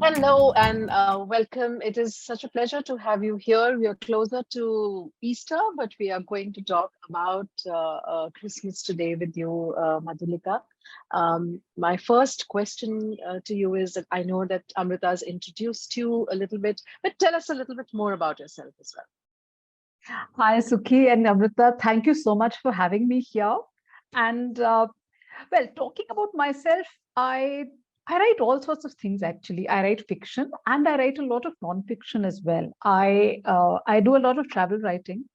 Hello and welcome. It is such a pleasure to have you here. We are closer to Easter, but we are going to talk about Christmas today with you, Madhulika. My first question to you is that I know that Amrita has introduced you a little bit, but tell us a little bit more about yourself as well. Hi, Sukhi and Amrita. Thank you so much for having me here. And talking about myself, I write all sorts of things actually. I write fiction and I write a lot of non-fiction as well. I do a lot of travel writing.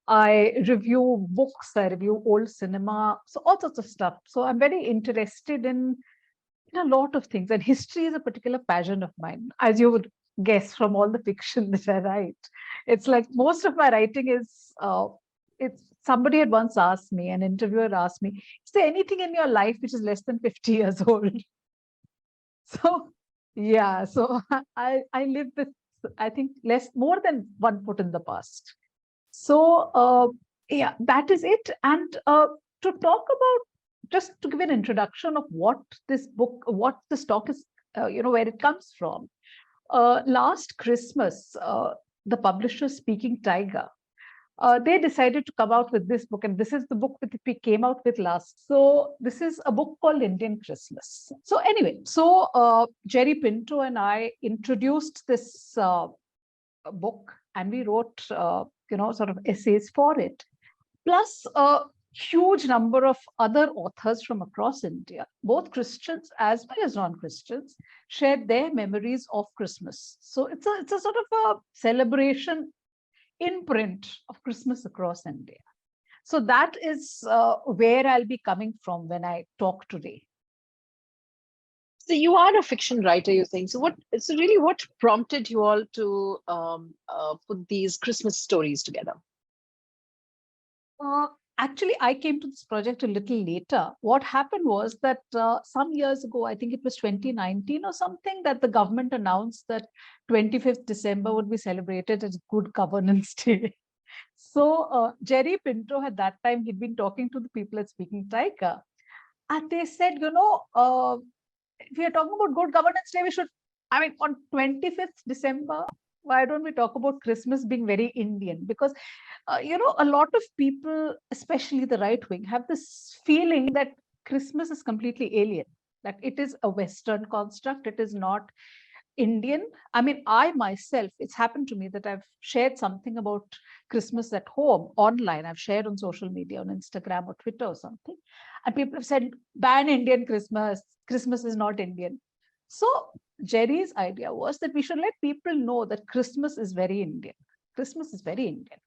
I review books. I review old cinema. So all sorts of stuff. So I'm very interested in a lot of things. And history is a particular passion of mine, as you would guess from all the fiction that I write. It's like most of my writing is, it's somebody had once asked me, an interviewer asked me, is there anything in your life which is less than 50 years old? So, yeah, so I live with, I think, more than one foot in the past. So, yeah, that is it. And to talk about, just to give an introduction of what this book, what this talk is, where it comes from. Last Christmas, the publisher Speaking Tiger, they decided to come out with this book, and this is the book that we came out with last. So this is a book called Indian Christmas. So anyway, Jerry Pinto and I introduced this book, and we wrote, sort of essays for it. Plus, a huge number of other authors from across India, both Christians as well as non-Christians, shared their memories of Christmas. So it's a sort of a celebration imprint of Christmas across India. So that is where I'll be coming from when I talk today. So you are a fiction writer, you're saying. So really, what prompted you all to put these Christmas stories together? Actually, I came to this project a little later. What happened was that some years ago, I think it was 2019 or something, that the government announced that 25th December would be celebrated as Good Governance Day. So Jerry Pinto, at that time, he'd been talking to the people at Speaking Tiger. And they said, if we are talking about Good Governance Day, we should, on 25th December, why don't we talk about Christmas being very Indian? Because, a lot of people, especially the right wing, have this feeling that Christmas is completely alien, that it is a Western construct, it is not Indian. I myself, it's happened to me that I've shared something about Christmas at home online. I've shared on social media, on Instagram or Twitter or something. And people have said, ban Indian Christmas. Christmas is not Indian. So Jerry's idea was that we should let people know that Christmas is very Indian. Christmas is very Indian,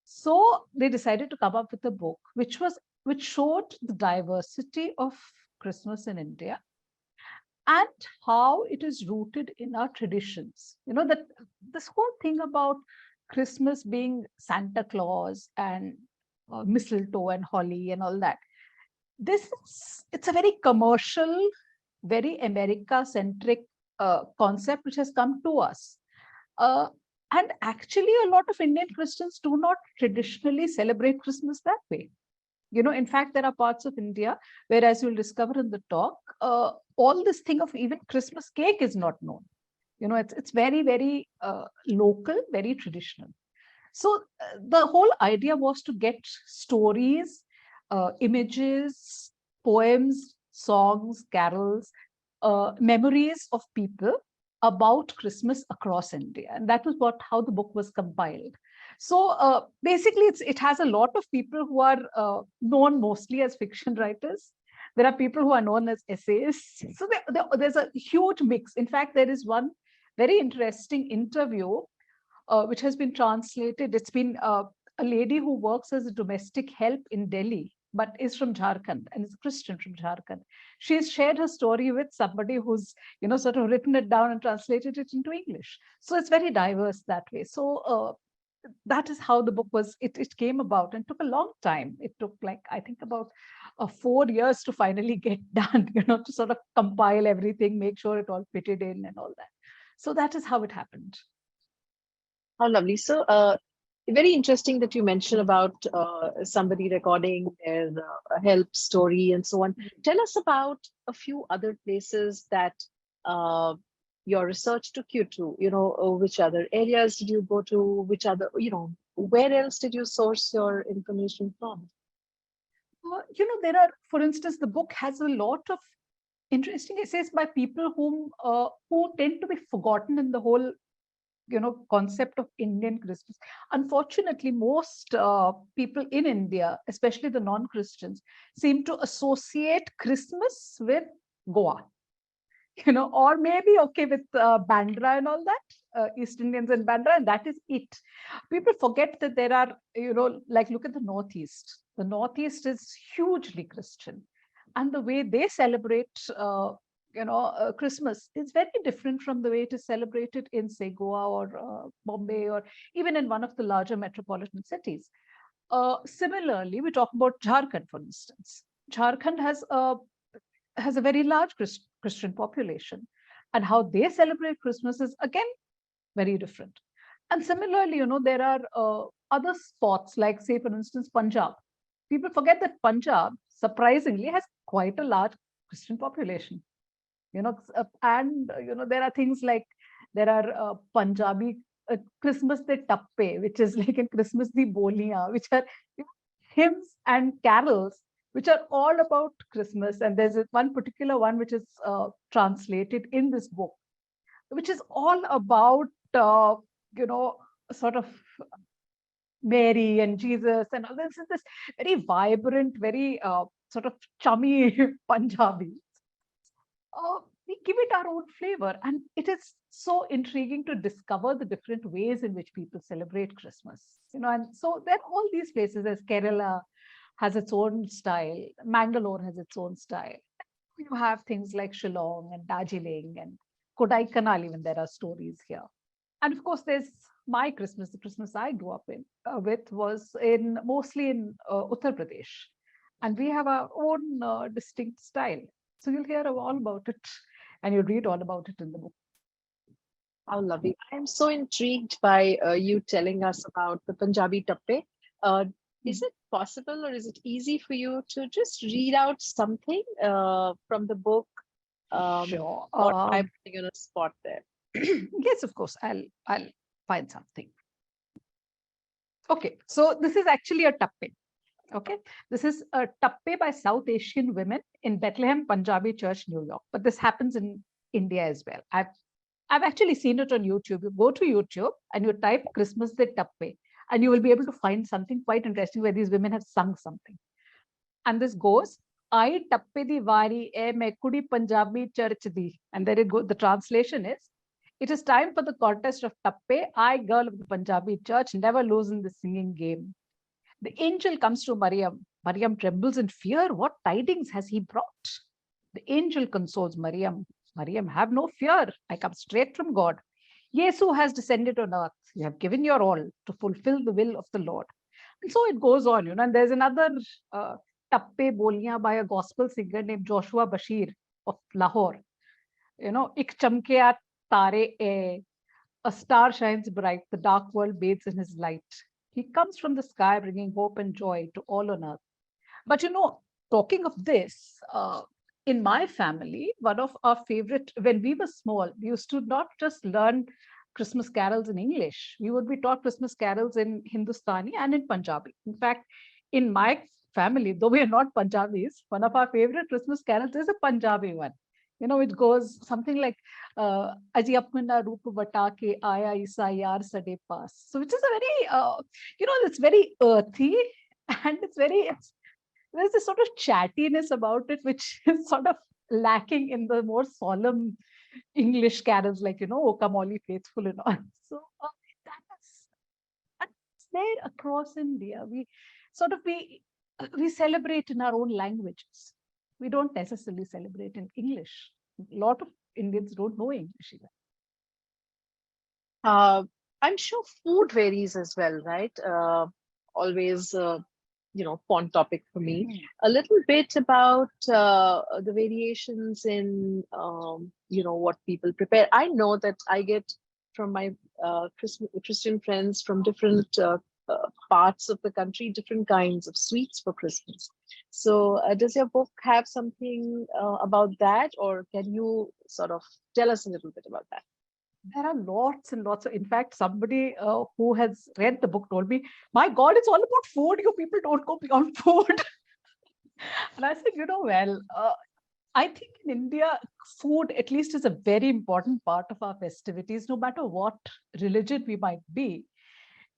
So they decided to come up with a book which showed the diversity of Christmas in India and how it is rooted in our traditions. That this whole thing about Christmas being Santa Claus and mistletoe and holly and all that. It's a very commercial, very America-centric concept which has come to us. And actually, a lot of Indian Christians do not traditionally celebrate Christmas that way. In fact, there are parts of India where, as you'll discover in the talk, all this thing of even Christmas cake is not known. It's very, very local, very traditional. So the whole idea was to get stories, images, poems, songs, carols, memories of people about Christmas across India. And that was how the book was compiled. So basically, it has a lot of people who are known mostly as fiction writers. There are people who are known as essayists. So there's a huge mix. In fact, there is one very interesting interview which has been translated. It's been a lady who works as a domestic help in Delhi, but is from Jharkhand and is a Christian from Jharkhand. She's shared her story with somebody who's, sort of written it down and translated it into English. So it's very diverse that way. So that is how the book it came about, and took a long time. It took I think about 4 years to finally get done, to sort of compile everything, make sure it all fitted in and all that. So that is how it happened. How lovely. So very interesting that you mentioned about somebody recording their help story and so on. Tell us about a few other places that your research took you to? Which other areas did you go to? Which other, where else did you source your information from? There are, for instance, the book has a lot of interesting essays by people who tend to be forgotten in the whole concept of Indian Christmas. Unfortunately, most people in India, especially the non-Christians, seem to associate Christmas with Goa, or maybe okay with Bandra and all that, East Indians and Bandra, and that is it. People forget that there are, like look at the Northeast. The Northeast is hugely Christian, and the way they celebrate Christmas is very different from the way it is celebrated in, say, Goa or Bombay, or even in one of the larger metropolitan cities. Similarly, we talk about Jharkhand, for instance. Jharkhand has a very large Christian population, and how they celebrate Christmas is again very different. And similarly, there are other spots, like, say, for instance, Punjab. People forget that Punjab, surprisingly, has quite a large Christian population. And there are things like, there are Punjabi Christmas de Tappe, which is like a Christmas di Boliyan, which are hymns and carols which are all about Christmas. And there's one particular one which is translated in this book, which is all about sort of Mary and Jesus and all this. This very vibrant, very sort of chummy Punjabi. We give it our own flavor, and it is so intriguing to discover the different ways in which people celebrate Christmas. And so there are all these places. As Kerala has its own style, Mangalore has its own style. You have things like Shillong and Darjeeling and Kodaikanal. Even there are stories here. And of course, there's my Christmas. The Christmas I grew up with was mostly in Uttar Pradesh, and we have our own distinct style. So you'll hear all about it, and you'll read all about it in the book. How lovely. I am so intrigued by you telling us about the Punjabi Tappe. Is it possible, or is it easy for you to just read out something from the book? Sure. Or I'm putting on a spot there. Yes, of course. I'll find something. Okay, so this is actually a tappe. Okay, this is a tappe by South Asian women in Bethlehem Punjabi Church, New York. But this happens in India as well. I've actually seen it on YouTube. You go to YouTube and you type Christmas de tappe, and you will be able to find something quite interesting where these women have sung something. And this goes, I tappe di wari e me kudi Punjabi church di. And there it goes. The translation is, it is time for the contest of tappe. I, girl of the Punjabi church, never lose in the singing game. The angel comes to Mariam. Mariam trembles in fear. What tidings has he brought? The angel consoles Mariam. Mariam, have no fear. I come straight from God. Yesu has descended on earth. You have given your all to fulfill the will of the Lord. And so it goes on, and there's another Tappe Boliyan by a gospel singer named Joshua Bashir of Lahore. Ik chamke tare e, a star shines bright, the dark world bathes in his light. He comes from the sky, bringing hope and joy to all on earth. But talking of this, in my family, one of our favorite, when we were small, we used to not just learn Christmas carols in English. We would be taught Christmas carols in Hindustani and in Punjabi. In fact, in my family, though we are not Punjabis, one of our favorite Christmas carols is a Punjabi one. It goes something like Aji apna roop vata ke aya isa yaar sade paas. So which is a very, it's very earthy, and there's this sort of chattiness about it, which is sort of lacking in the more solemn English carols like, O Come All Ye Faithful and all. So that's there across India. We celebrate in our own languages. We don't necessarily celebrate in English. A lot of Indians don't know English even. I'm sure food varies as well, right? Always, fun topic for me. A little bit about the variations in, what people prepare. I know that I get from my Christian friends from different parts of the country, different kinds of sweets for Christmas. So, does your book have something about that, or can you sort of tell us a little bit about that? There are lots and lots of, in fact, somebody who has read the book told me, my God, it's all about food. You people don't go beyond food. And I said, well, I think in India, food at least is a very important part of our festivities, no matter what religion we might be.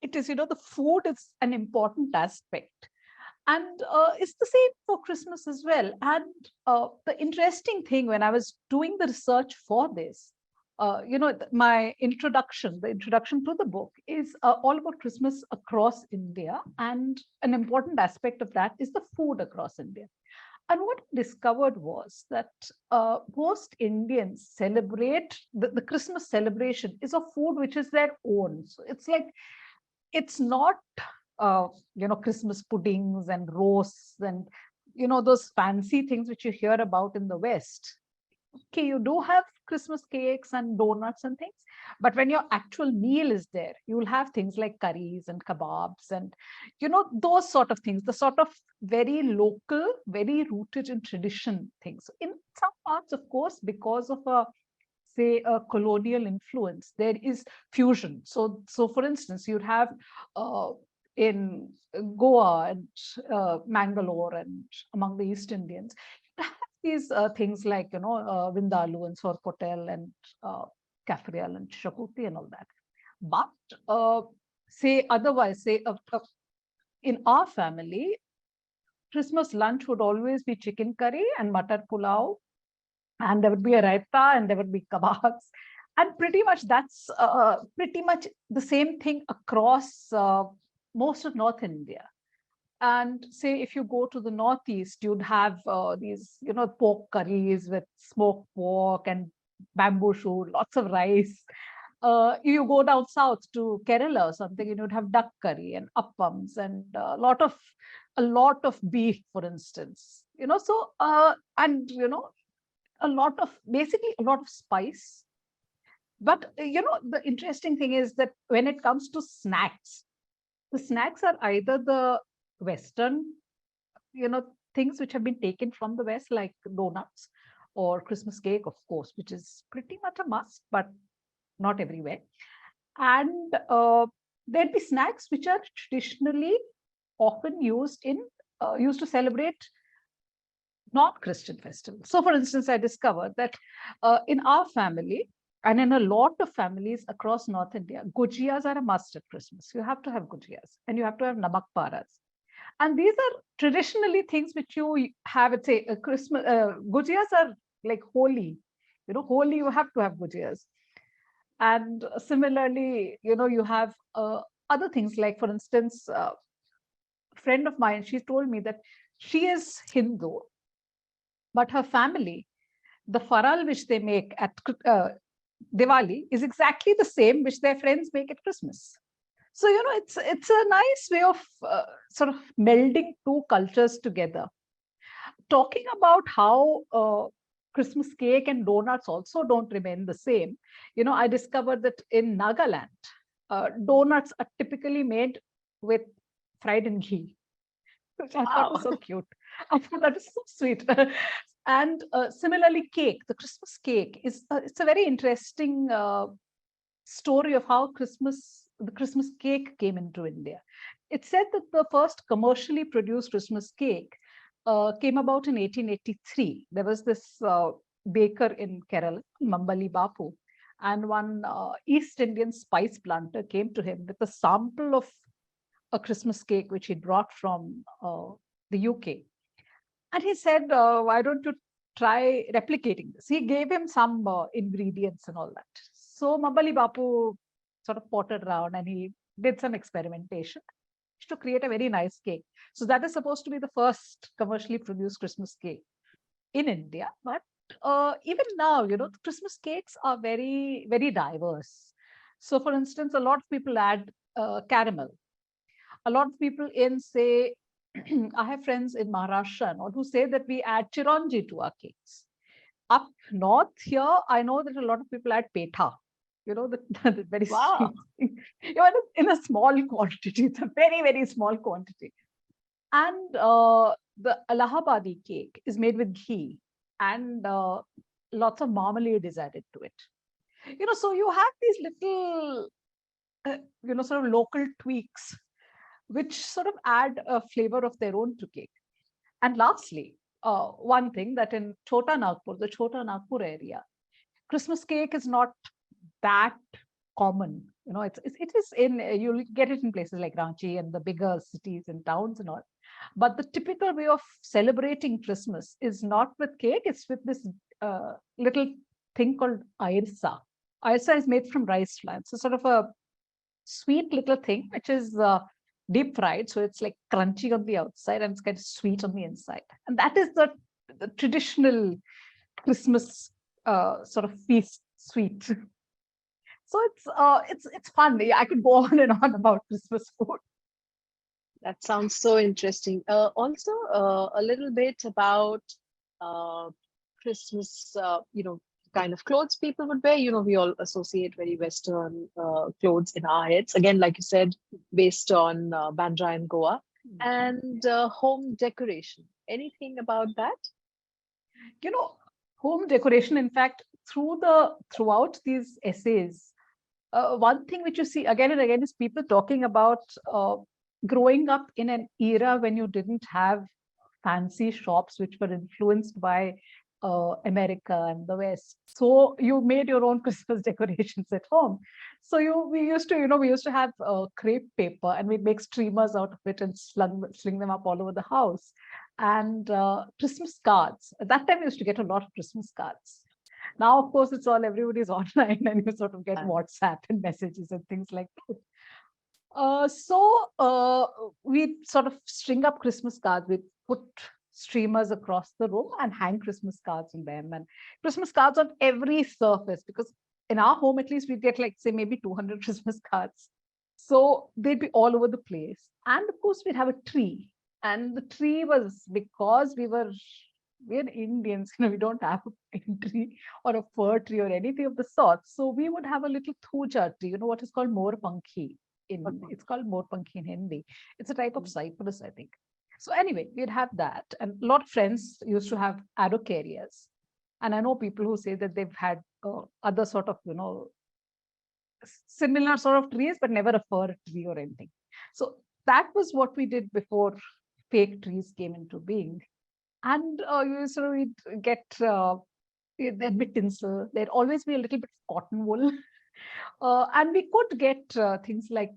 It is, the food is an important aspect. And it's the same for Christmas as well. And the interesting thing when I was doing the research for this, my introduction, the introduction to the book is all about Christmas across India. And an important aspect of that is the food across India. And what I discovered was that most Indians celebrate the Christmas celebration is a food which is their own. So it's like, it's not, Christmas puddings and roasts and, those fancy things which you hear about in the West. Okay, you do have Christmas cakes and donuts and things, but when your actual meal is there, you will have things like curries and kebabs and, those sort of things, the sort of very local, very rooted in tradition things. In some parts, of course, because of say a colonial influence, there is fusion. So for instance, you'd have in Goa and Mangalore and among the East Indians, these things like, Vindaloo and Sorpotel and Kaffrial and Shakuti and all that. But say otherwise, say in our family, Christmas lunch would always be chicken curry and matar pulao, and there would be a raita and there would be kebabs. And pretty much that's pretty much the same thing across most of North India. And say if you go to the Northeast, you'd have these, pork curries with smoked pork and bamboo shoot, lots of rice. You go down south to Kerala or something, and you'd have duck curry and appams and a lot of beef, for instance. So and basically a lot of spice. But the interesting thing is that when it comes to snacks, the snacks are either the Western, things which have been taken from the West, like donuts or Christmas cake, of course, which is pretty much a must, but not everywhere. And there'd be snacks which are traditionally often used to celebrate non-Christian festivals. So, for instance, I discovered that in our family, and in a lot of families across North India, gujiyas are a must at Christmas. You have to have gujiyas, and you have to have namak paras. And these are traditionally things which you have at, say, a Christmas. Gujiyas are like holy. Holy, you have to have gujiyas. And similarly, you have other things like, for instance, a friend of mine, she told me that she is Hindu, but her family, the faral which they make at Diwali is exactly the same which their friends make at Christmas. So, it's a nice way of sort of melding two cultures together. Talking about how Christmas cake and donuts also don't remain the same. I discovered that in Nagaland, donuts are typically made with fried in ghee, which I thought was so cute. I thought that is so sweet. And similarly, cake, the Christmas cake it's a very interesting story of how the Christmas cake came into India. It's said that the first commercially produced Christmas cake came about in 1883. There was this baker in Kerala, Mambali Bapu, and one East Indian spice planter came to him with a sample of a Christmas cake which he brought from the UK. And he said, why don't you try replicating this? He gave him some ingredients and all that. So Mambali Bapu sort of potted around and he did some experimentation to create a very nice cake. So that is supposed to be the first commercially produced Christmas cake in India. But even now, Christmas cakes are very, very diverse. So for instance, a lot of people add caramel. A lot of people in, say, I have friends in Maharashtra who say that we add chironji to our cakes. Up north here, I know that a lot of people add petha, the very Wow. sweet thing. in a small quantity. It's a very, very small quantity. And the Allahabadi cake is made with ghee, and lots of marmalade is added to it. So you have these little, sort of local tweaks, which sort of add a flavor of their own to cake. And lastly, one thing that in the Chota Nagpur area, Christmas cake is not that common. It is in, you'll get it in places like Ranchi and the bigger cities and towns and all. But the typical way of celebrating Christmas is not with cake, it's with this little thing called airsa. Airsa is made from rice flour. It's a sort of a sweet little thing, which is deep fried. So it's like crunchy on the outside and it's kind of sweet on the inside. And that is the traditional Christmas sort of feast sweet. So it's fun. I could go on and on about Christmas food. That sounds so interesting. Also, a little bit about Christmas, kind of clothes people would wear. We all associate very Western clothes in our heads. Again, like you said, based on Bandra and Goa. And home decoration. Anything about that? Home decoration, in fact, throughout these essays, one thing which you see again and again is people talking about growing up in an era when you didn't have fancy shops which were influenced by America and the West. So you made your own Christmas decorations at home. So we used to have crepe paper, and we'd make streamers out of it and sling them up all over the house. And Christmas cards. At that time, we used to get a lot of Christmas cards. Now, of course, everybody's online, and you sort of get WhatsApp and messages and things like that. So we sort of string up Christmas cards. We put streamers across the room and hang Christmas cards on them, and Christmas cards on every surface, because in our home, at least, we'd get like, say, maybe 200 Christmas cards. So they'd be all over the place. And of course, we'd have a tree. And the tree was because we're Indians, we don't have a pine tree or a fir tree or anything of the sort. So we would have a little thuja tree, what is called morpankhi. It's called morpankhi in Hindi. It's a type of cypress, I think. So anyway, we'd have that. And a lot of friends used to have araucarias. And I know people who say that they've had other sort of, similar sort of trees, but never a fir tree or anything. So that was what we did before fake trees came into being. And we'd get, there'd be tinsel, there'd always be a little bit of cotton wool. And we could get things like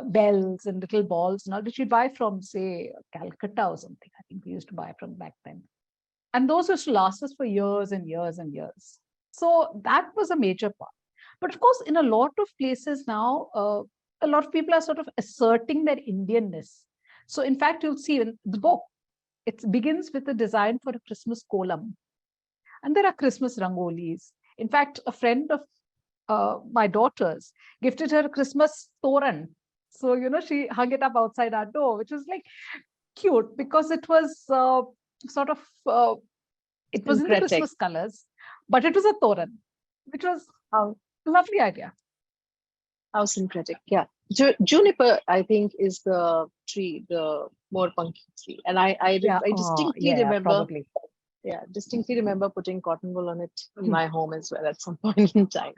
bells and little balls, which you buy from, say, Calcutta or something. I think we used to buy from back then. And those used to last us for years and years and years. So that was a major part. But of course, in a lot of places now, a lot of people are sort of asserting their Indianness. So in fact, you'll see in the book, it begins with a design for a Christmas kolam. And there are Christmas rangolis. In fact, a friend of my daughter's gifted her a Christmas toran. So, she hung it up outside our door, which was like cute because it was sort of, it was in the Christmas colors, but it was a toran, which was a lovely idea. How syncretic, yeah. Juniper, I think, is the tree, the morpankhi tree. And I distinctly remember, probably. Yeah, distinctly remember putting cotton wool on it in my home as well at some point in time.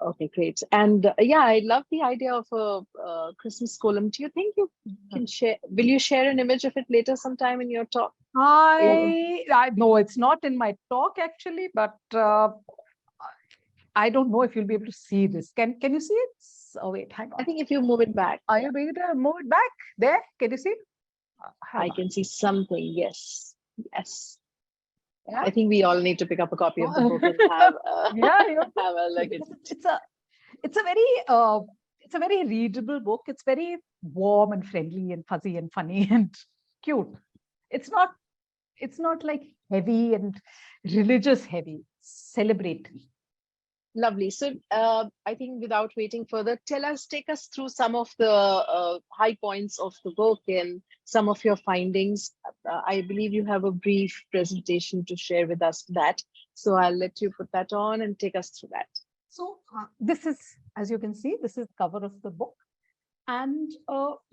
Okay, great. And I love the idea of a Christmas column. Do you think you can share? Will you share an image of it later sometime in your talk? I know it's not in my talk actually, but I don't know if you'll be able to see this. Can you see it? Oh wait, hang on. I think if you move it back. Are you able to move it back? There, can you see? I can see something. Yes. Yeah. I think we all need to pick up a copy of the book and have have a look. It's a very readable book. It's very warm and friendly and fuzzy and funny and cute. It's not like heavy and religious heavy, celebratory. Lovely. So I think without waiting further, take us through some of the high points of the book and some of your findings. I believe you have a brief presentation to share with us that. So I'll let you put that on and take us through that. So this is, as you can see, this is the cover of the book. And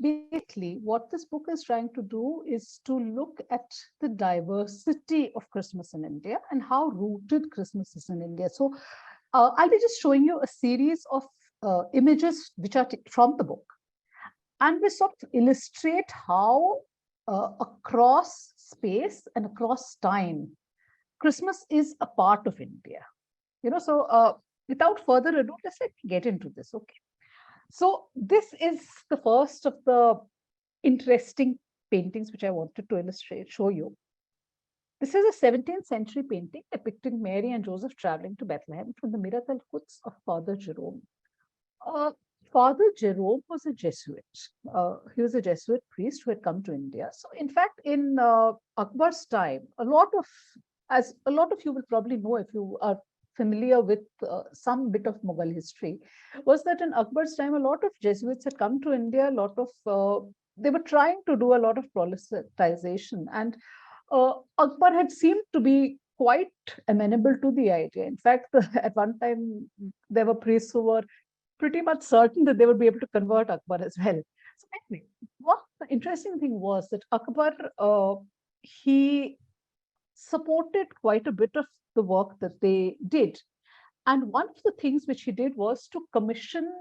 basically, what this book is trying to do is to look at the diversity of Christmas in India and how rooted Christmas is in India. So I'll be just showing you a series of images which are from the book. And we sort of illustrate how across space and across time, Christmas is a part of India. So without further ado, let's get into this. Okay. So this is the first of the interesting paintings which I wanted to show you. This is a 17th century painting depicting Mary and Joseph traveling to Bethlehem from the Miracle Quds of Father Jerome. Uh, Father Jerome was a Jesuit. He was a Jesuit priest who had come to India. So, in fact, in Akbar's time, as a lot of you will probably know if you are familiar with some bit of Mughal history, was that in Akbar's time, a lot of Jesuits had come to India. They were trying to do a lot of proselytization, and Akbar had seemed to be quite amenable to the idea. In fact, at one time, there were priests who were pretty much certain that they would be able to convert Akbar as well. So anyway, what the interesting thing was that Akbar, he supported quite a bit of the work that they did. And one of the things which he did was to commission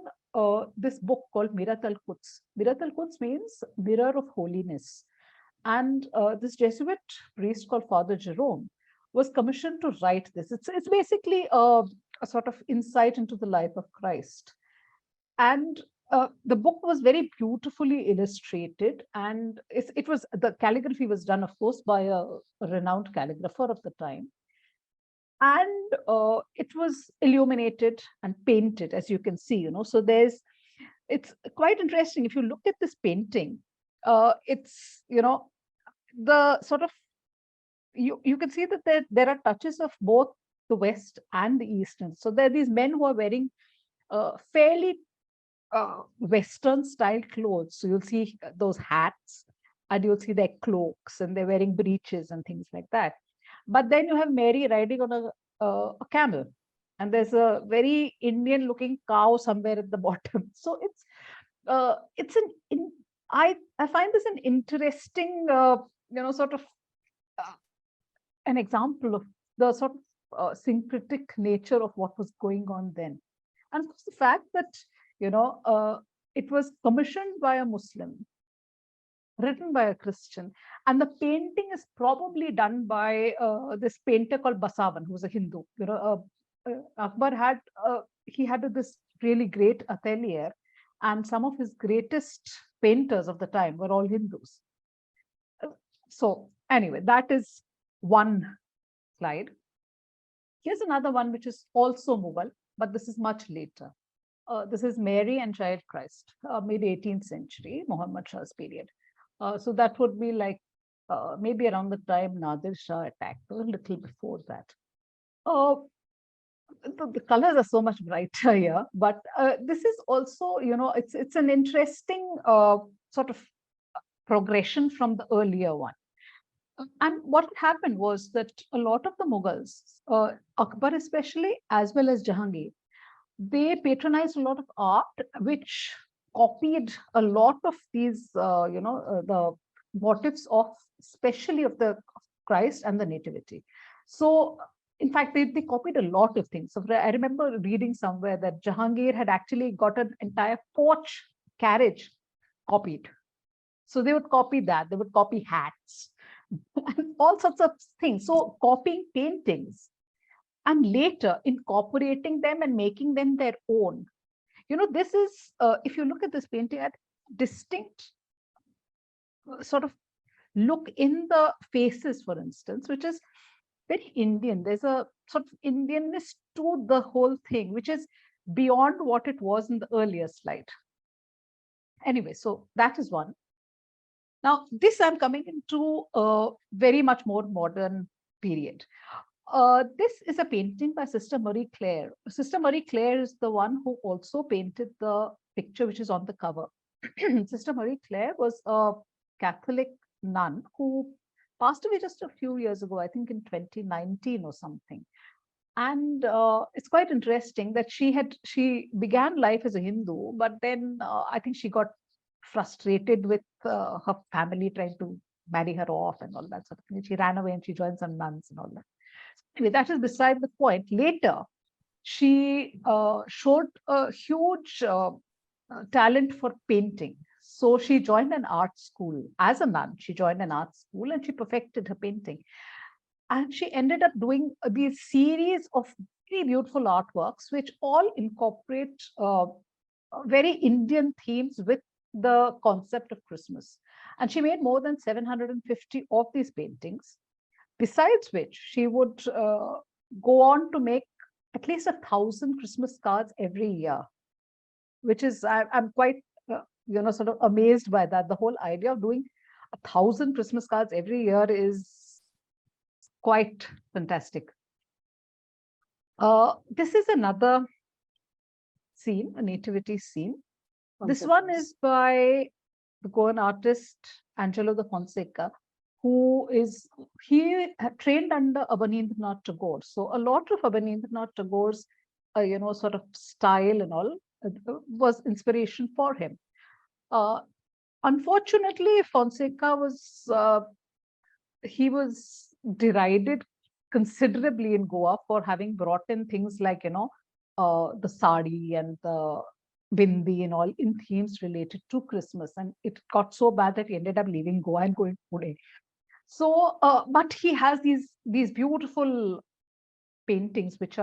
this book called Mirat al-Quds. Mirat al-Quds means mirror of holiness. And this Jesuit priest called Father Jerome was commissioned to write this. It's basically a sort of insight into the life of Christ. And the book was very beautifully illustrated, and the calligraphy was done, of course, by a renowned calligrapher of the time. And it was illuminated and painted, as you can see. So it's quite interesting if you look at this painting. It's the sort of you can see that there are touches of both the West and the East. And so there are these men who are wearing fairly Western style clothes. So you'll see those hats, and you'll see their cloaks, and they're wearing breeches and things like that. But then you have Mary riding on a camel, and there's a very Indian looking cow somewhere at the bottom. So I find this an interesting sort of an example of the sort of syncretic nature of what was going on then. And the fact that it was commissioned by a Muslim, written by a Christian, and the painting is probably done by this painter called Basavan, who's a Hindu. Akbar had this really great atelier, and some of his greatest painters of the time were all Hindus. So anyway, that is one slide. Here's another one which is also Mughal, but this is much later. This is Mary and Child Christ, mid 18th century, Muhammad Shah's period. So that would be like maybe around the time Nadir Shah attacked, or a little before that. The colors are so much brighter here, but this is also, it's an interesting sort of progression from the earlier one. And what happened was that a lot of the Mughals, Akbar especially, as well as Jahangir, they patronized a lot of art, which copied a lot of these, the motifs of, especially of the Christ and the Nativity. So, in fact, they copied a lot of things. So I remember reading somewhere that Jahangir had actually got an entire coach carriage copied. So they would copy that. They would copy hats and all sorts of things. So copying paintings and later incorporating them and making them their own. This is, if you look at this painting, at distinct sort of look in the faces, for instance, which is very Indian. There's a sort of Indianness to the whole thing, which is beyond what it was in the earlier slide. Anyway, so that is one. Now, this I'm coming into a very much more modern period. This is a painting by Sister Marie Claire. Sister Marie Claire is the one who also painted the picture which is on the cover. Sister Marie Claire was a Catholic nun who passed away just a few years ago, I think in 2019 or something. And it's quite interesting that she began life as a Hindu, but then I think she got frustrated with her family trying to marry her off and all that sort of thing. She ran away and she joined some nuns and all that. Anyway, that is beside the point. Later, she showed a huge talent for painting. So she joined an art school as a nun. She joined an art school and she perfected her painting. And she ended up doing these series of very beautiful artworks, which all incorporate very Indian themes with the concept of Christmas. And she made more than 750 of these paintings, besides which she would go on to make at least 1,000 Christmas cards every year, which is, I'm quite, sort of amazed by that. The whole idea of doing 1,000 Christmas cards every year is quite fantastic. This is another scene, a nativity scene. This one is by the Goan artist Angelo de Fonseca, he trained under Abanindranath Tagore. So a lot of Abanindranath Tagore's, sort of style and all was inspiration for him. Unfortunately, Fonseca he was derided considerably in Goa for having brought in things like, the sari and the bindi and all in themes related to Christmas. And it got so bad that he ended up leaving Goa and going to Pune. So, but he has these beautiful paintings, which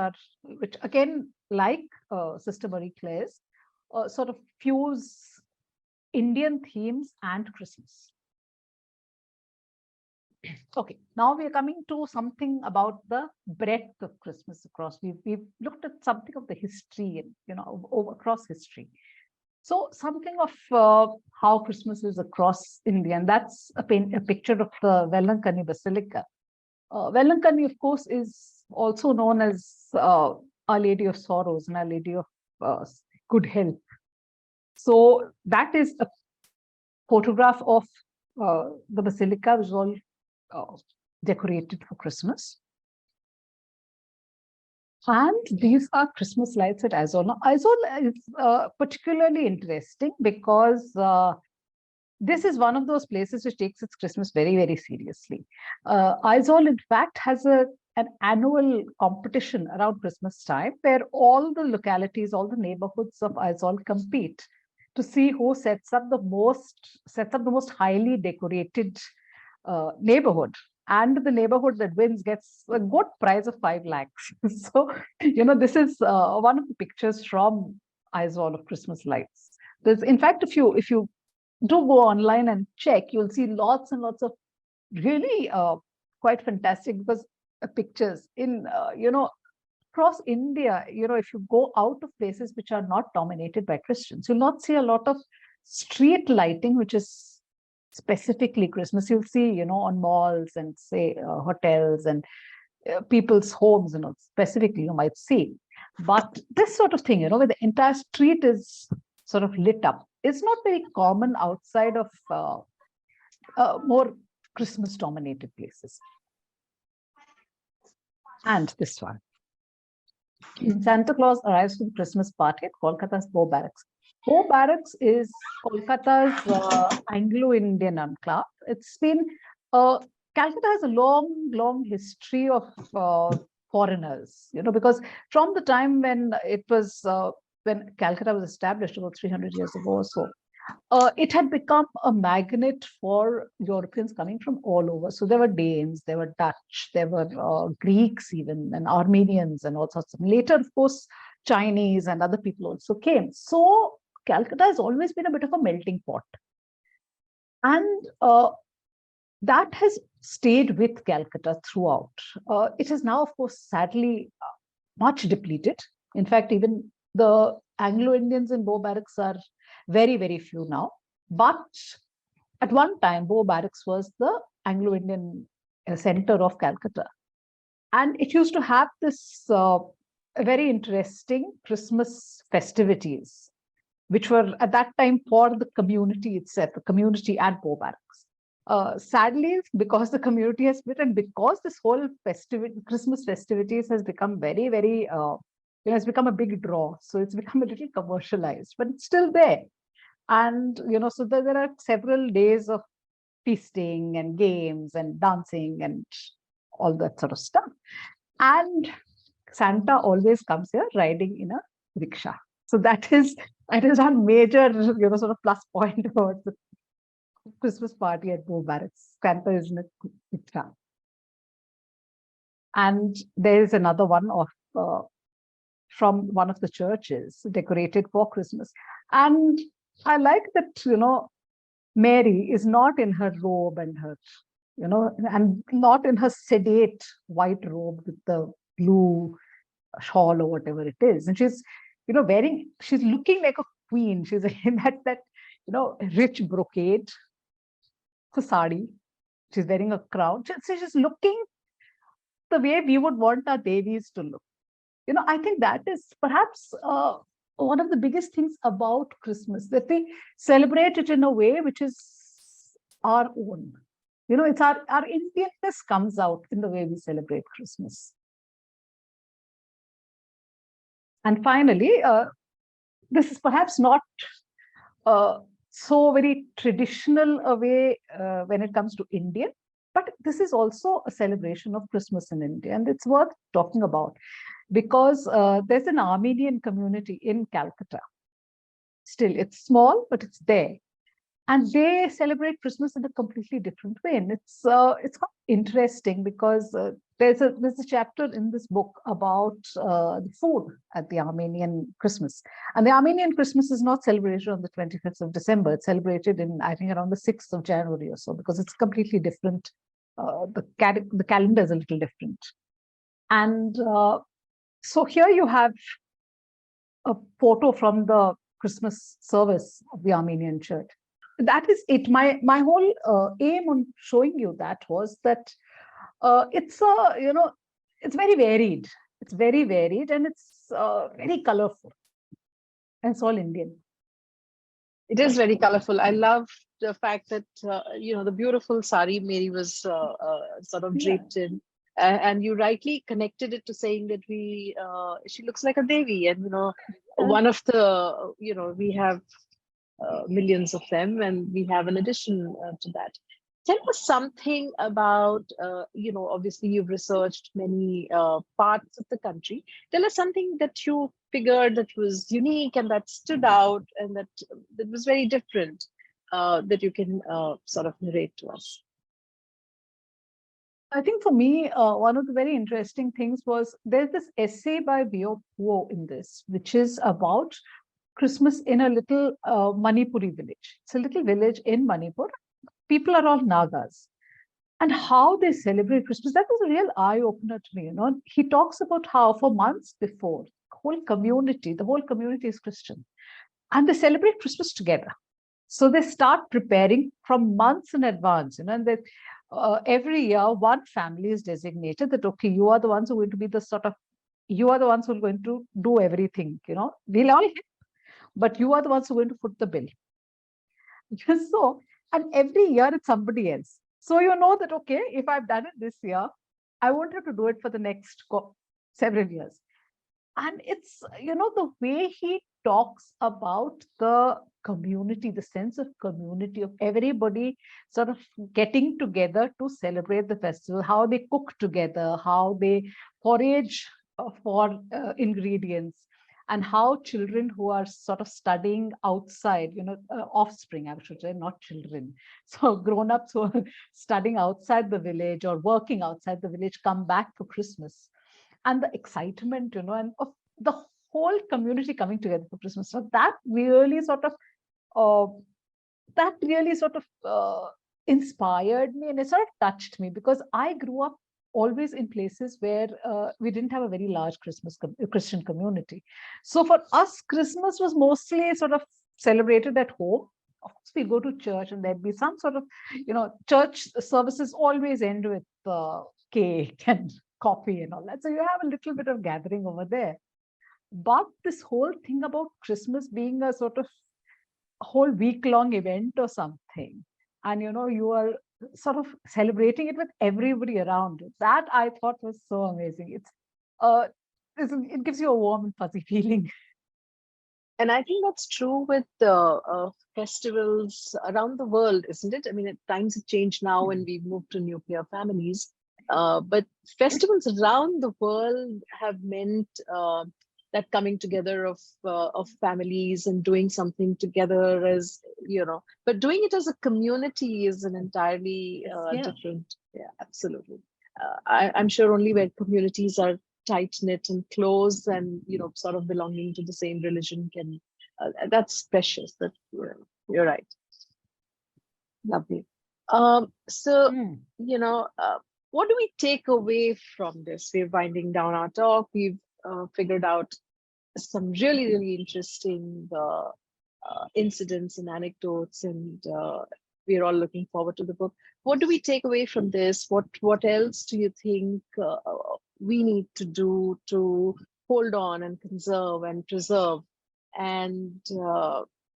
again, like Sister Marie Claire's, sort of fuse Indian themes and Christmas. Okay, now we are coming to something about the breadth of Christmas across. We've looked at something of the history and across history. So something of how Christmas is across India, and that's a picture of the Velankani Basilica. Velankani, of course, is also known as Our Lady of Sorrows and Our Lady of Good Health. So that is a photograph of the basilica, which is all decorated for Christmas. And these are Christmas lights at Aizawl. Now, Aizawl is particularly interesting because this is one of those places which takes its Christmas very, very seriously. Aizawl, in fact, has an annual competition around Christmas time where all the localities, all the neighborhoods of Aizawl compete to see who sets up the most highly decorated neighborhood. And the neighborhood that wins gets a good prize of 5 lakhs. So, this is one of the pictures from Aizawl of Christmas lights. There's, in fact, if you do go online and check, you'll see lots and lots of really quite fantastic pictures in, across India. If you go out of places which are not dominated by Christians, you'll not see a lot of street lighting, which is specifically Christmas. You'll see, on malls and say hotels and people's homes, specifically you might see. But this sort of thing, where the entire street is sort of lit up, it's not very common outside of more Christmas dominated places. And this one. Santa Claus arrives to the Christmas party at Kolkata's Bow Barracks. Bow Barracks is Kolkata's Anglo-Indian enclave. It's been, Calcutta has a long, long history of foreigners, because from the time when when Calcutta was established about 300 years ago or so, it had become a magnet for Europeans coming from all over. So there were Danes, there were Dutch, there were Greeks even, and Armenians and all sorts of. Later, of course, Chinese and other people also came. So Calcutta has always been a bit of a melting pot. And that has stayed with Calcutta throughout. It is now, of course, sadly, much depleted. In fact, even the Anglo-Indians in Bow Barracks are very, very few now. But at one time, Bow Barracks was the Anglo-Indian center of Calcutta. And it used to have this very interesting Christmas festivities, which were at that time for the community itself, the community at Bow Barracks. Sadly, because the community has split and because this whole Christmas festivities has become very, very, has become a big draw. So it's become a little commercialized, but it's still there. And, so there are several days of feasting and games and dancing and all that sort of stuff. And Santa always comes here riding in a rickshaw. So that is our major, sort of plus point about the Christmas party at Mubarak. Santa is in a rickshaw. And there is another one of from one of the churches decorated for Christmas. And I like that, Mary is not in her robe and her, and not in her sedate white robe with the blue shawl or whatever it is. And she's, she's looking like a queen. She's in that, rich brocade, the sari. She's wearing a crown. So she's looking the way we would want our Devis to look. I think that is perhaps one of the biggest things about Christmas, that we celebrate it in a way which is our own. It's our Indianness comes out in the way we celebrate Christmas. And finally, this is perhaps not so very traditional a way when it comes to India, but this is also a celebration of Christmas in India, and it's worth talking about because there's an Armenian community in Calcutta. Still, it's small, but it's there. And they celebrate Christmas in a completely different way. And it's quite interesting because there's a chapter in this book about the food at the Armenian Christmas. And the Armenian Christmas is not celebrated on the 25th of December. It's celebrated in, I think, around the 6th of January or so, because it's completely different. The calendar is a little different. And so here you have a photo from the Christmas service of the Armenian church. That is it. My whole aim on showing you that was that it's it's very varied. It's very varied and it's very colorful. And it's all Indian. It is very colorful. I love the fact that the beautiful sari Mary was sort of draped in, and you rightly connected it to saying that she looks like a devi, and one of the we have millions of them, and we have an addition to that. Tell us something about, obviously you've researched many parts of the country. Tell us something that you figured that was unique and that stood out and that was very different that you can sort of narrate to us. I think for me, one of the very interesting things was there's this essay by Vio Puo in this, which is about Christmas in a little Manipuri village. It's a little village in Manipur. People are all Nagas. And how they celebrate Christmas, that was a real eye-opener to me. He talks about how for months before, the whole community is Christian. And they celebrate Christmas together. So they start preparing from months in advance, and they, every year, one family is designated that, okay, you are the ones who are going to be you are the ones who are going to do everything, we'll all help, but you are the ones who are going to foot the bill. So, and every year it's somebody else. So you know that, okay, if I've done it this year, I won't have to do it for the next several years. And it's, the way he talks about the community, the sense of community of everybody sort of getting together to celebrate the festival, how they cook together, how they forage for ingredients, and how children who are sort of studying outside, offspring, I should say, not children. So grown-ups who are studying outside the village or working outside the village come back for Christmas. And the excitement, and of the whole community coming together for Christmas. So that really sort of inspired me, and it sort of touched me, because I grew up always in places where we didn't have a very large Christian community. So for us, Christmas was mostly sort of celebrated at home. Of course, we go to church and there'd be some sort of, church services always end with cake and coffee and all that. So you have a little bit of gathering over there. But this whole thing about Christmas being a sort of whole week-long event or something, and you are sort of celebrating it with everybody around. That I thought was so amazing. Uh, it gives you a warm and fuzzy feeling. And I think that's true with festivals around the world, isn't it? I mean, at times have changed now and we've moved to nuclear families. But festivals around the world have meant that coming together of families and doing something together as, but doing it as a community is an entirely Yeah. different. Yeah, absolutely. I'm sure only where communities are tight knit and close and sort of belonging to the same religion can that's precious. That you're right. Lovely. So Mm. what do we take away from this? We're winding down our talk. We've figured out some really really interesting incidents and anecdotes, and we're all looking forward to the book. What do we take away from this? What else do you think we need to do to hold on and conserve and preserve, and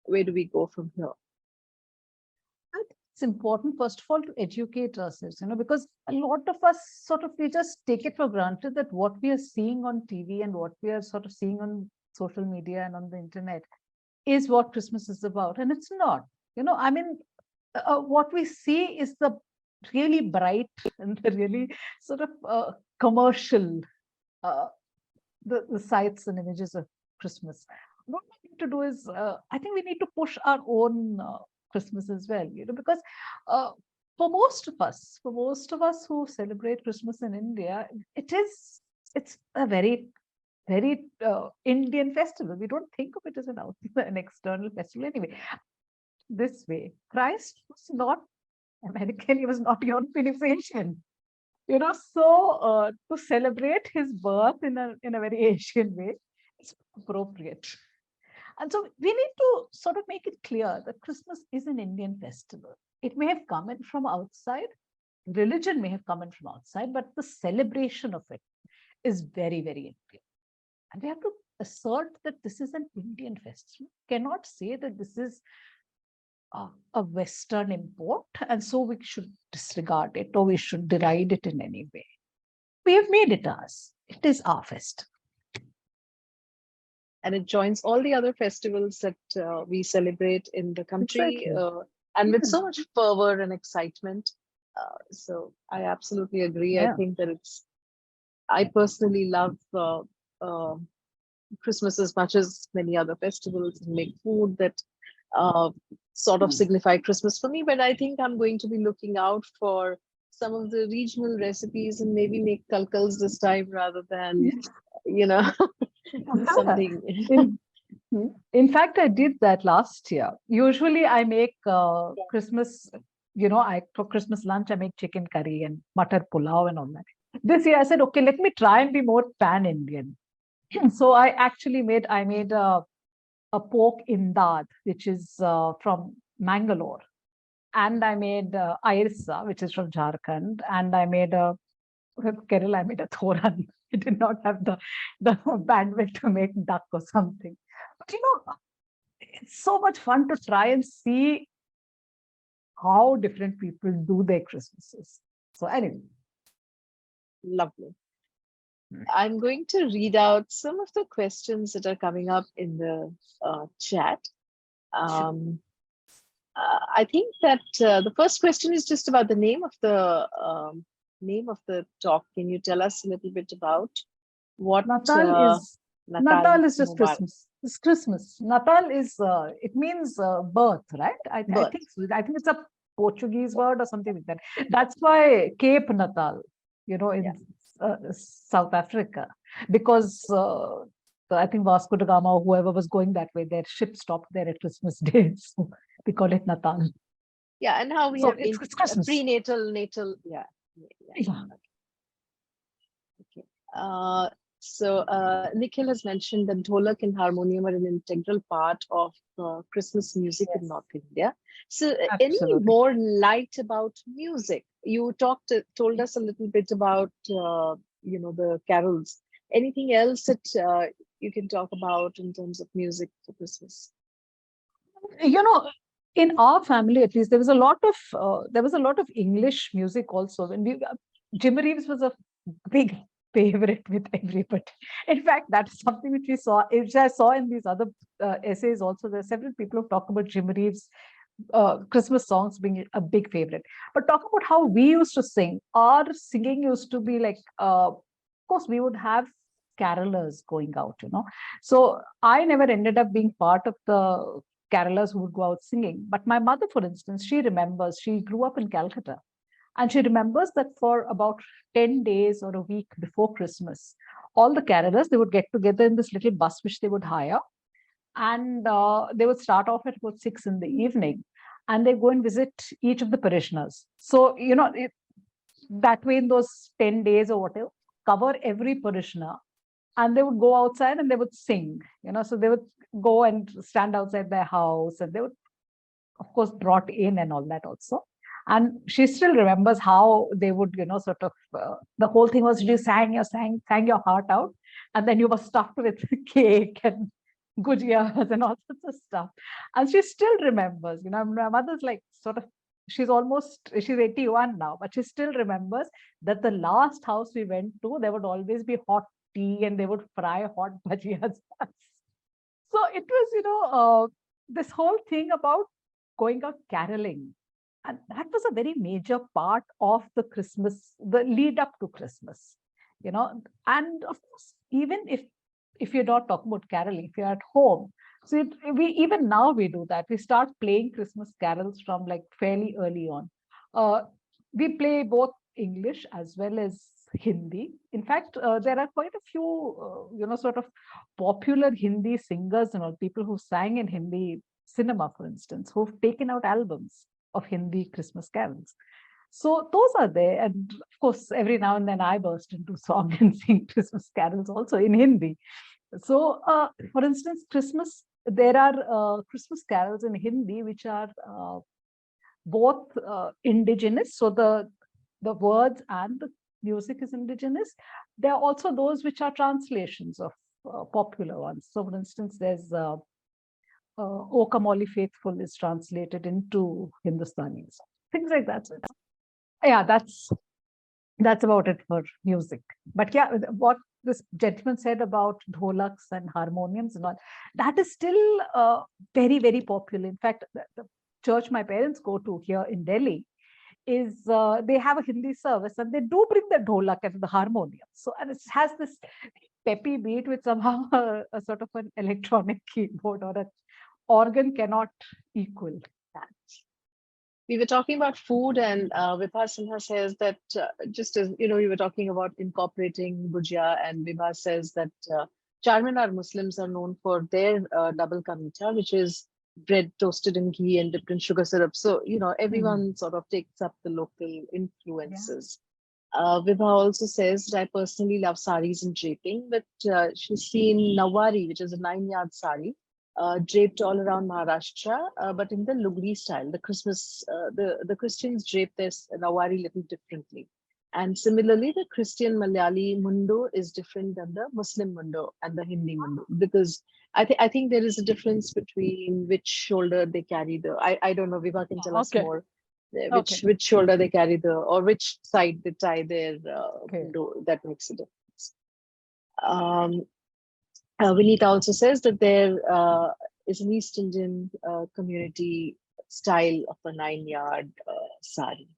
where do we go from here? I think it's important, first of all, to educate ourselves, because a lot of us sort of, we just take it for granted that what we are seeing on TV and what we are sort of seeing on social media and on the internet is what Christmas is about. And it's not. I mean, what we see is the really bright and the really sort of commercial, uh, the sights and images of Christmas. What we need to do is, I think we need to push our own Christmas as well, because uh, for most of us who celebrate Christmas in India, it's a very, very Indian festival. We don't think of it as an external festival anyway. This way, Christ was not American, he was not European, he was Asian. So to celebrate his birth in a very Asian way is appropriate. And so we need to sort of make it clear that Christmas is an Indian festival. It may have come in from outside, religion may have come in from outside, but the celebration of it is very, very Indian. And we have to assert that this is an Indian festival. We cannot say that this is a Western import, and so we should disregard it or we should deride it in any way. We have made it ours. It is our festival. And it joins all the other festivals that we celebrate in the country, Exactly. and with Yeah. so much fervor and excitement. So I absolutely agree. I Yeah. think that I personally love uh, Christmas as much as many other festivals and make food that uh, sort of Mm. signify Christmas for me. But I think I'm going to be looking out for some of the regional recipes and maybe make kalkals this time rather than, Yes. you know, something. In, in fact, I did that last year. Usually, I make Christmas. For Christmas lunch, I make chicken curry and matar pulao and all that. This year, I said, okay, let me try and be more pan-Indian. So I made a pork indad, which is from Mangalore. And I made airsa, which is from Jharkhand. And I made with Kerala, I made a thoran. I did not have the bandwidth to make duck or something. But it's so much fun to try and see how different people do their Christmases. So anyway. Lovely. I'm going to read out some of the questions that are coming up in the chat. I think that the first question is just about the name of the talk. Can you tell us a little bit about what Natal is just Mubarak Christmas. It's Christmas. Natal is it means birth, right? I birth? think so. I think it's a Portuguese word or something like that. That's why Cape Natal, in South Africa, because I think Vasco da Gama or whoever was going that way, their ship stopped there at Christmas Day, so we call it Natal. Yeah, and how we So have it's Christmas. prenatal, natal. Yeah. Okay. So Nikhil has mentioned that dholak and harmonium are an integral part of Christmas music in North India. So any more light about music? You told us a little bit about the carols. Anything else that you can talk about in terms of music for Christmas? in our family, at least, there was a lot of English music also. When we Jim Reeves was a big favorite with everybody. In fact, that is something which I saw in these other essays also. There are several people who talk about Jim Reeves' Christmas songs being a big favorite. But talk about how we used to sing. Our singing used to be like, of course, we would have carolers going out, So I never ended up being part of the carolers who would go out singing. But my mother, for instance, she grew up in Calcutta. And she remembers that for about 10 days or a week before Christmas, all the carolers, they would get together in this little bus which they would hire. And they would start off at about 6 in the evening. And they go and visit each of the parishioners. So, that way in those 10 days or whatever, cover every parishioner. And they would go outside and they would sing, so they would go and stand outside their house, and they would, of course, brought in and all that also. And she still remembers how they would, sort of, the whole thing was you sang your heart out, and then you were stuffed with cake and gujiyas and all sorts of stuff. And she still remembers, my mother's like sort of, she's 81 now, but she still remembers that the last house we went to, there would always be hot tea and they would fry hot bhajiyas. So it was, this whole thing about going out caroling. And that was a very major part of the lead up to Christmas, And of course, even if you're not talking about caroling, if you're at home, so even now we do that. We start playing Christmas carols from like fairly early on. We play both English as well as Hindi. In fact, there are quite a few, sort of popular Hindi singers and all, people who sang in Hindi cinema, for instance, who've taken out albums of Hindi Christmas carols. So those are there. And of course, every now and then I burst into song and sing Christmas carols also in Hindi. So, for instance, there are Christmas carols in Hindi, which are both indigenous. So the words and the music is indigenous. There are also those which are translations of popular ones. So, for instance, there's O Kamoli Faithful is translated into Hindustani, things like that. So yeah, that's about it for music. But yeah, what this gentleman said about dholaks and harmoniums and all, that is still very, very popular. In fact, the church my parents go to here in Delhi is they have a Hindi service and they do bring the dholak and the harmonium. So, and it has this peppy beat with somehow a sort of an electronic keyboard or an organ cannot equal that. We were talking about food, and Vibha Sinha says that just as we were talking about incorporating bhujia, and Vibha says that Charminar Muslims are known for their double ka meetha, which is bread toasted in ghee and dipped in sugar syrup. So everyone sort of takes up the local influences. Vibha also says that I personally love saris and draping, but she's seen Nawari, which is a 9-yard sari, draped all around Maharashtra, but in the Lugri style. The Christmas, the Christians drape their Nawari little differently. And similarly, the Christian Malayali mundo is different than the Muslim mundo and the Hindi mundo, because I think there is a difference between which shoulder they carry the. I don't know. Vibha can tell us more. Which shoulder they carry or which side they tie their mundo. That makes a difference. Vinita also says that there is an East Indian community style of a 9-yard sari.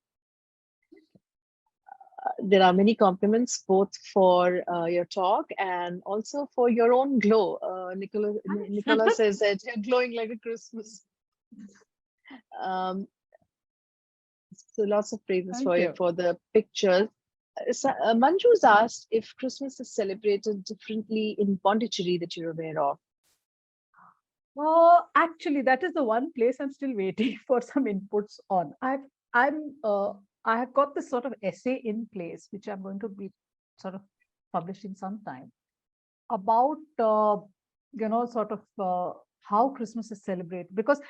There are many compliments both for your talk and also for your own glow. Nicola says that you're glowing like a Christmas. So lots of praises for the pictures. Manju's asked if Christmas is celebrated differently in Pondicherry that you're aware of. Actually, that is the one place I'm still waiting for some inputs on. I have got this sort of essay in place, which I'm going to be sort of publishing sometime, about sort of how Christmas is celebrated, because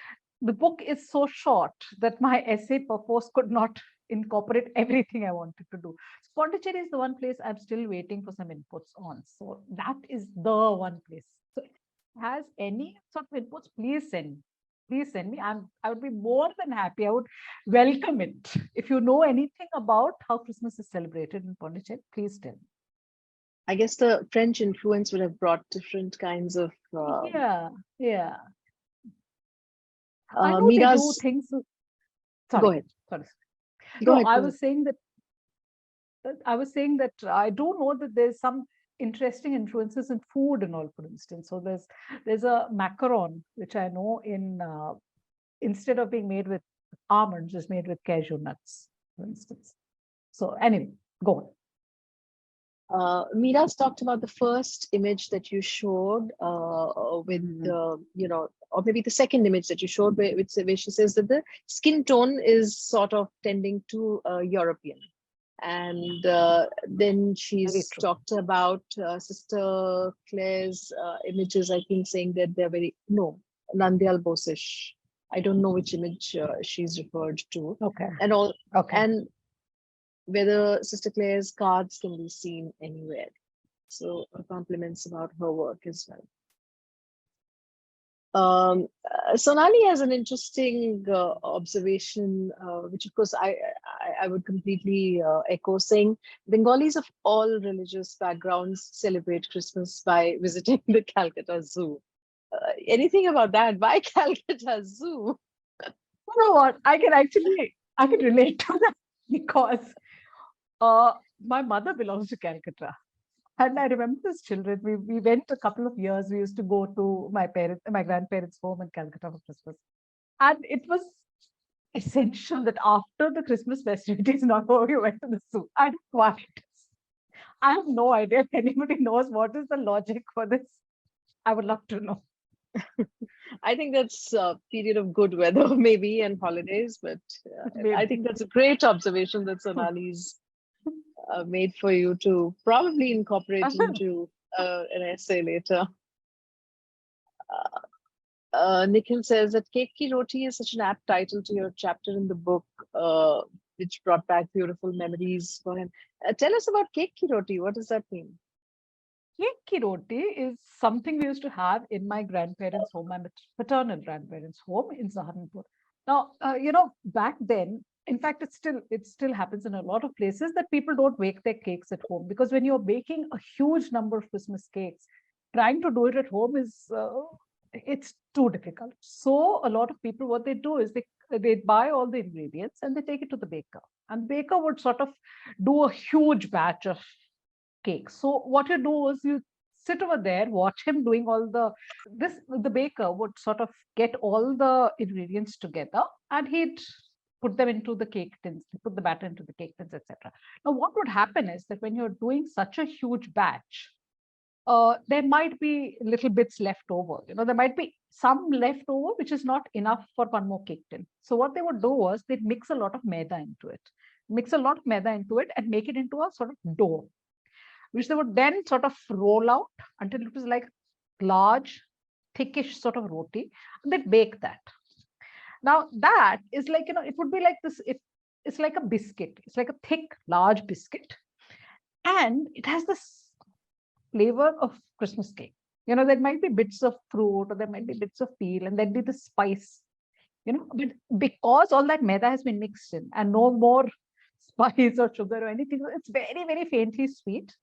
the book is so short that my essay purpose could not incorporate everything I wanted to do. So Pondicherry is the one place I'm still waiting for some inputs on. So that is the one place. So if it has any sort of inputs, please send. Please send me. I would be more than happy. I would welcome it. If you know anything about how Christmas is celebrated in Pondicherry, please tell me. I guess the French influence would have brought different kinds of Yeah, yeah. I know they do Mira's. things. Go Sorry, ahead. sorry. Go No, ahead. I Go ahead. was saying that I do know that there's some interesting influences in food and all, for instance. So there's a macaron which I know in instead of being made with almonds, is made with cashew nuts, for instance. So anyway, go on. Mira's talked about the first image that you showed with, Mhm. or maybe the second image that you showed where she says that the skin tone is sort of tending to European. And then Very she's true. talked about Sister Claire's images, I think, saying that they're very, no, Nandyal Bosish. I don't know which image she's referred to. Okay. And all, Okay. and whether Sister Claire's cards can be seen anywhere. So compliments about her work as well. Sonali has an interesting observation, which of course I would completely echo, saying Bengalis of all religious backgrounds celebrate Christmas by visiting the Calcutta Zoo. Anything about that? Why Calcutta Zoo? You know what? I can relate to that because my mother belongs to Calcutta. And I remember as children, we went a couple of years. We used to go to my grandparents' home in Calcutta for Christmas. And it was essential that after the Christmas festivities, not over, we went to the zoo. I don't know why it is. I have no idea if anybody knows what is the logic for this. I would love to know. I think that's a period of good weather, maybe, and holidays. But I Maybe. think that's a great observation that Sonali's made for you to probably incorporate into an essay later. Nikhil says that Cake Ki Roti is such an apt title to your chapter in the book, which brought back beautiful memories for him. Tell us about Cake Ki Roti. What does that mean? Cake ki roti is something we used to have in my grandparents' home, my paternal grandparents' home in Saharanpur. Now, back then, in fact, it still happens in a lot of places that people don't bake their cakes at home because when you're baking a huge number of Christmas cakes, trying to do it at home is it's too difficult. So a lot of people, what they do is they buy all the ingredients and they take it to the baker, and the baker would sort of do a huge batch of cake. So what you do is you sit over there, watch him doing all the baker would sort of get all the ingredients together and he'd put them into the cake tins, put the batter into the cake tins, etc. Now, what would happen is that when you're doing such a huge batch, there might be little bits left over. There might be some left over, which is not enough for one more cake tin. So what they would do was they'd mix a lot of maida into it and make it into a sort of dough, which they would then sort of roll out until it was like large, thickish sort of roti, and they'd bake that. Now that is like, it would be like this. It's like a biscuit. It's like a thick, large biscuit, and it has this flavor of Christmas cake. There might be bits of fruit, or there might be bits of peel, and there'd be the spice. But because all that maida has been mixed in, and no more spice or sugar or anything, it's very, very faintly sweet.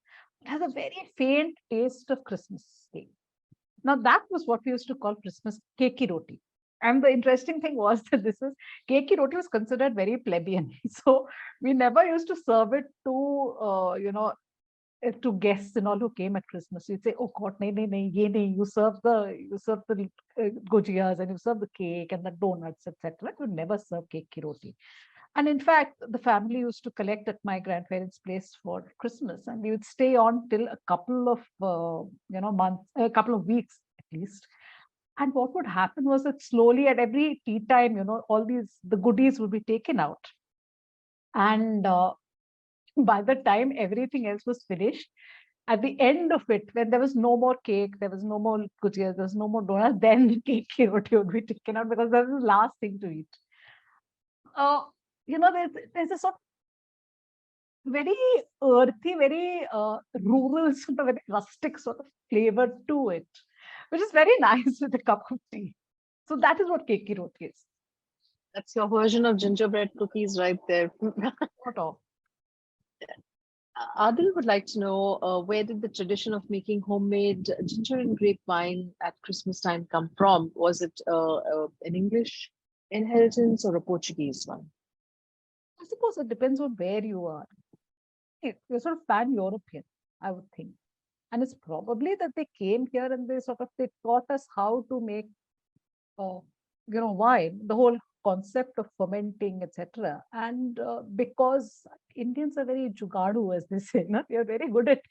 It has a very faint taste of Christmas cake. Now, that was what we used to call Christmas keki roti. And the interesting thing was that this was keki roti was considered very plebeian. So we never used to serve it to guests and all who came at Christmas. You'd say, "Oh God, nahi, nahi, nahi, ye nahi. You serve the gujiyas and you serve the cake and the donuts, etc. You never serve cake ki roti." And in fact, the family used to collect at my grandparents' place for Christmas, and we would stay on till a couple of months, a couple of weeks at least. And what would happen was that slowly at every tea time, all the goodies would be taken out, and by the time everything else was finished, at the end of it, when there was no more cake, there was no more gujia, there was no more donut, then the cake roti would be taken out because that was the last thing to eat. Uh, there's a sort of very earthy, very rural, sort of very rustic sort of flavor to it, which is very nice with a cup of tea. So that is what keki roti is. That's your version of gingerbread cookies right there. Not all. Adil would like to know where did the tradition of making homemade ginger and grape wine at Christmas time come from? Was it an English inheritance or a Portuguese one? I suppose it depends on where you are. You're sort of pan-European, I would think. And it's probably that they came here and they taught us how to make wine, the whole concept of fermenting, etc. And because Indians are very jugadu, as they say, we are very good at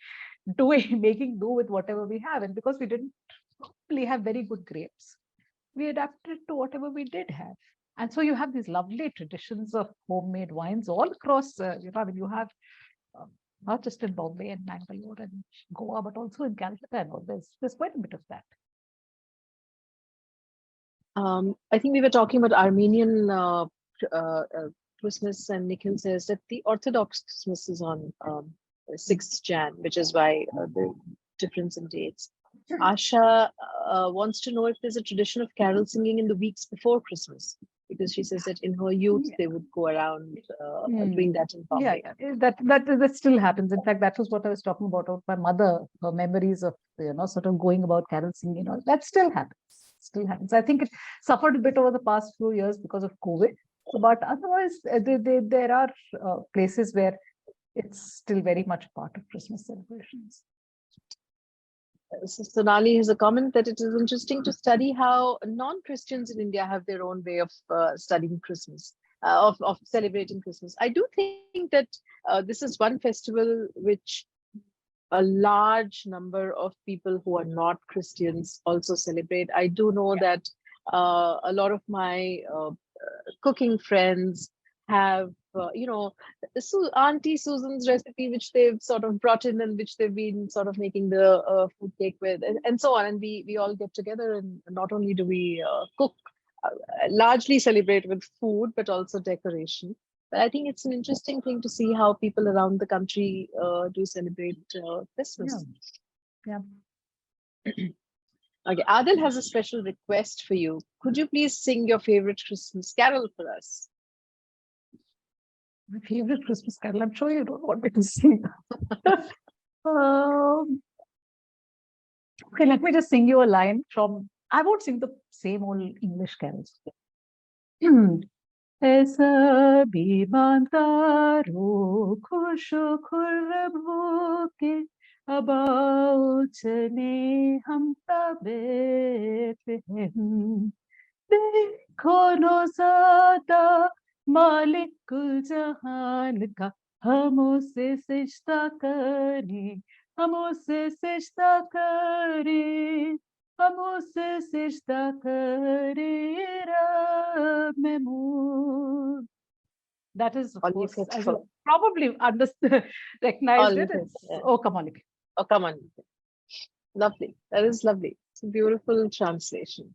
making do with whatever we have. And because we didn't probably have very good grapes, we adapted to whatever we did have. And so you have these lovely traditions of homemade wines all across, you have not just in Bombay and Bangalore and Goa, but also in Calcutta and all. There's quite a bit of that. I think we were talking about Armenian Christmas, and Nikhil says that the Orthodox Christmas is on 6th Jan, which is why the difference in dates. Asha wants to know if there's a tradition of carol singing in the weeks before Christmas, because she says that in her youth they would go around doing that in Bombay. Yeah, that still happens. In fact, that was what I was talking about my mother, her memories of sort of going about carol singing. That still happens. I think it suffered a bit over the past few years because of COVID. But otherwise, there are places where it's still very much part of Christmas celebrations. So Sonali has a comment that it is interesting to study how non-Christians in India have their own way of studying Christmas, of celebrating Christmas. I do think that this is one festival which a large number of people who are not Christians also celebrate. I do know that a lot of my cooking friends have, Auntie Susan's recipe, which they've sort of brought in and which they've been sort of making the food cake with, and so on. And we all get together, and not only do we cook, largely celebrate with food, but also decoration. But I think it's an interesting thing to see how people around the country do celebrate Christmas. Yeah. Okay, Adil has a special request for you. Could you please sing your favorite Christmas carol for us? My favorite Christmas carol. I'm sure you don't want me to sing. Okay, let me just sing you a line from. I won't sing the same old English carols. ऐसा बीमानदारों खुशो खुरबो के अबाओ चने हम तबे देखो no ज़ादा मालिक कुल जहान का हम उसे सजदा करें हम उसे सजदा करें हम उसे सजदा करें रब Mahmood. That is, of course, as you probably understood, recognized it. Yeah. Oh, come on. Oh, come on. Lovely. That is lovely. It's a beautiful translation.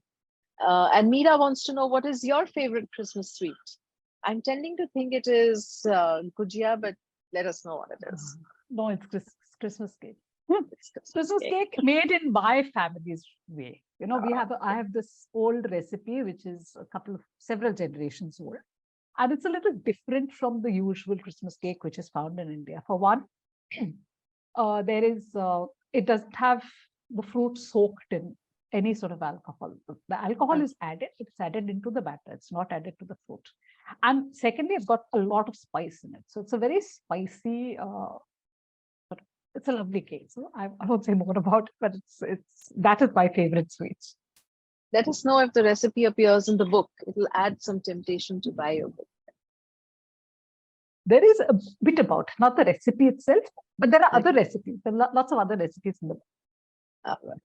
And Meera wants to know, what is your favorite Christmas sweet? I'm tending to think it is gujia, but let us know what it is. No, it's Christmas cake. Christmas cake made in my family's way. I have this old recipe, which is several generations old. And it's a little different from the usual Christmas cake, which is found in India. For one, it doesn't have the fruit soaked in any sort of alcohol. The alcohol is added, it's added into the batter. It's not added to the fruit. And secondly, it's got a lot of spice in it. So it's a very spicy, it's a lovely cake. So I won't say more about it, but that is my favorite sweets. Let us know if the recipe appears in the book. It will add some temptation to buy your book. There is a bit about, not the recipe itself, but there are other recipes. There are lots of other recipes in the book. Right.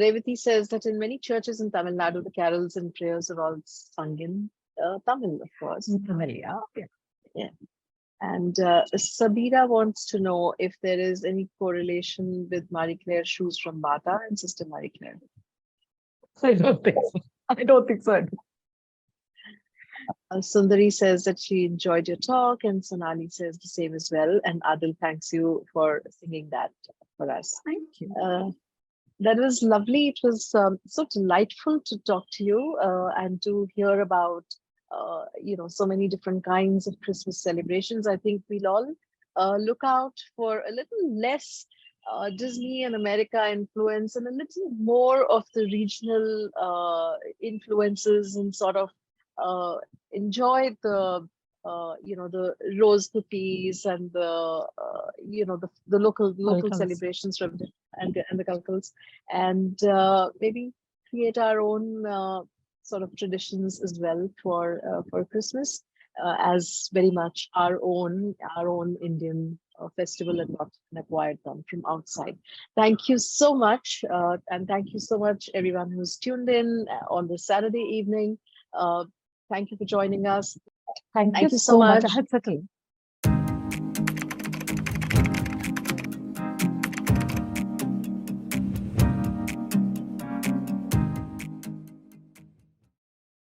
Revati says that in many churches in Tamil Nadu, the carols and prayers are all sung in Tamil, of course. Tamil, yeah. And Sabira wants to know if there is any correlation with Marie Claire shoes from Bata and Sister Marie Claire. I don't think so. Sundari says that she enjoyed your talk, and Sonali says the same as well. And Adil thanks you for singing that for us. Thank you. That was lovely. It was so delightful to talk to you and to hear about, so many different kinds of Christmas celebrations. I think we'll all look out for a little less Disney and America influence and a little more of the regional influences, and sort of uh, enjoy the rose cookies and the local Welcomes. celebrations from the locals, and maybe create our own sort of traditions as well for Christmas, as very much our own Indian festival, and not an acquired one from outside. Thank you so much, and thank you so much everyone who's tuned in on this Saturday evening. Uh, Thank you for joining us. Thank you Thank you so so much. I much. had such a